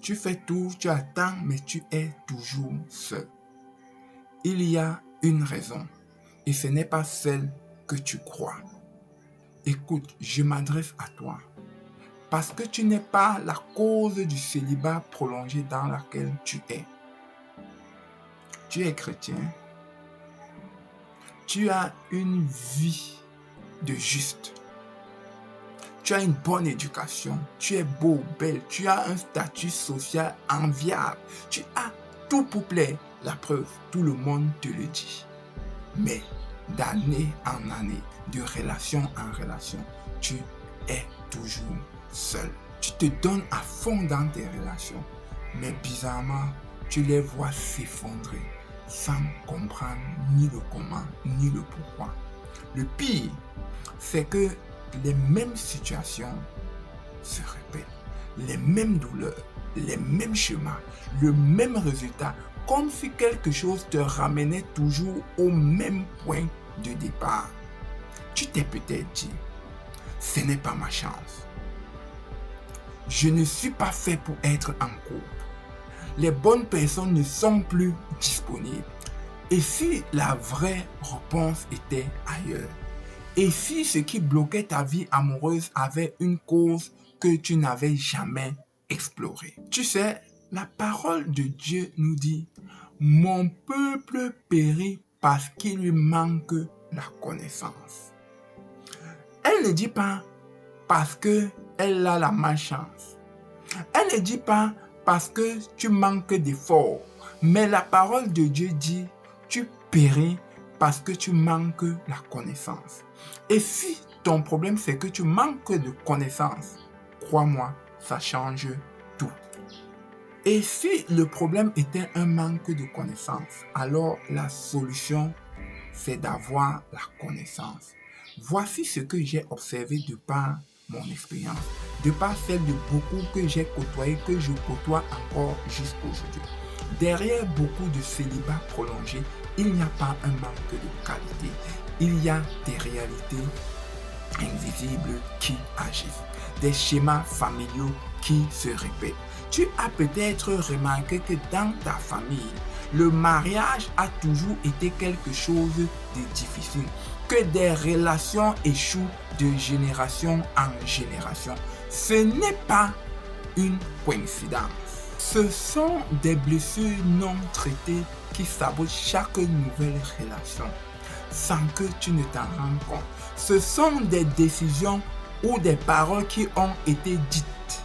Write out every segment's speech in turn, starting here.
Tu fais tout, tu attends, mais tu es toujours seul. Il y a une raison, et ce n'est pas celle que tu crois. Écoute, je m'adresse à toi, parce que tu n'es pas la cause du célibat prolongé dans lequel tu es. Tu es chrétien, tu as une vie de juste. Tu as une bonne éducation, tu es beau, belle, tu as un statut social enviable, tu as tout pour plaire. La preuve, tout le monde te le dit. Mais d'année en année, de relation en relation, tu es toujours seul. Tu te donnes à fond dans tes relations, mais bizarrement, tu les vois s'effondrer sans comprendre ni le comment, ni le pourquoi. Le pire, c'est que les mêmes situations se répètent, les mêmes douleurs, les mêmes chemins, le même résultat, comme si quelque chose te ramenait toujours au même point de départ. Tu t'es peut-être dit, ce n'est pas ma chance. Je ne suis pas fait pour être en couple. Les bonnes personnes ne sont plus disponibles. Et si la vraie réponse était ailleurs? Et si ce qui bloquait ta vie amoureuse avait une cause que tu n'avais jamais explorée? Tu sais, la parole de Dieu nous dit, « Mon peuple périt parce qu'il lui manque la connaissance. » Elle ne dit pas parce qu'elle a la malchance. Elle ne dit pas parce que tu manques d'efforts. Mais la parole de Dieu dit, tu péris parce que tu manques la connaissance. Et si ton problème c'est que tu manques de connaissance, crois-moi, ça change tout. Et si le problème était un manque de connaissance, alors la solution c'est d'avoir la connaissance. Voici ce que j'ai observé de par mon expérience, de par celle de beaucoup que j'ai côtoyé, que je côtoie encore jusqu'aujourd'hui. Derrière beaucoup de célibats prolongés, il n'y a pas un manque de qualité. Il y a des réalités invisibles qui agissent, des schémas familiaux qui se répètent. Tu as peut-être remarqué que dans ta famille, le mariage a toujours été quelque chose de difficile, que des relations échouent de génération en génération. Ce n'est pas une coïncidence. Ce sont des blessures non traitées qui sabotent chaque nouvelle relation sans que tu ne t'en rendes compte. Ce sont des décisions ou des paroles qui ont été dites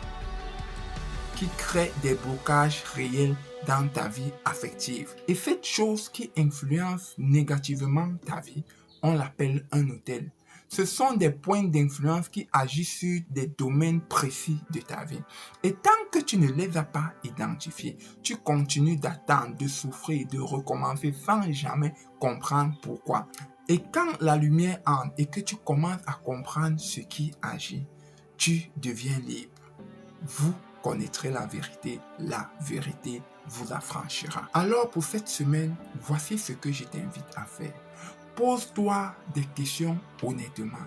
qui créent des blocages réels dans ta vie affective. Et cette chose qui influence négativement ta vie, on l'appelle un hôtel. Ce sont des points d'influence qui agissent sur des domaines précis de ta vie. Et tant que tu ne les as pas identifiés, tu continues d'attendre, de souffrir, de recommencer sans jamais comprendre pourquoi. Et quand la lumière entre et que tu commences à comprendre ce qui agit, tu deviens libre. Vous connaîtrez la vérité vous affranchira. Alors pour cette semaine, voici ce que je t'invite à faire. Pose-toi des questions honnêtement.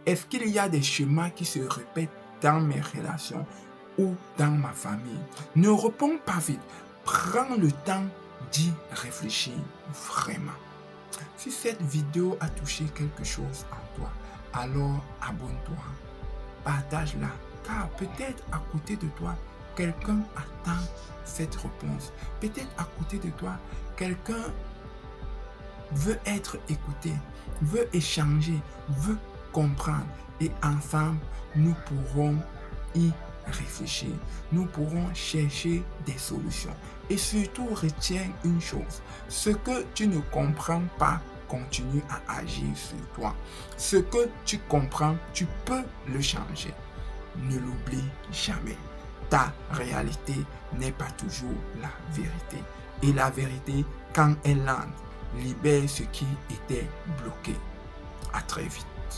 Est-ce qu'il y a des schémas qui se répètent dans mes relations ou dans ma famille? Ne réponds pas vite. Prends le temps d'y réfléchir vraiment. Si cette vidéo a touché quelque chose en toi, alors abonne-toi, partage-la, car peut-être à côté de toi, quelqu'un attend cette réponse. Peut-être à côté de toi, quelqu'un veut être écouté, veut échanger, veut comprendre. Et ensemble, nous pourrons y réfléchir. Nous pourrons chercher des solutions. Et surtout, retiens une chose. Ce que tu ne comprends pas, continue à agir sur toi. Ce que tu comprends, tu peux le changer. Ne l'oublie jamais. Ta réalité n'est pas toujours la vérité. Et la vérité, quand elle entre, libère ce qui était bloqué. À très vite.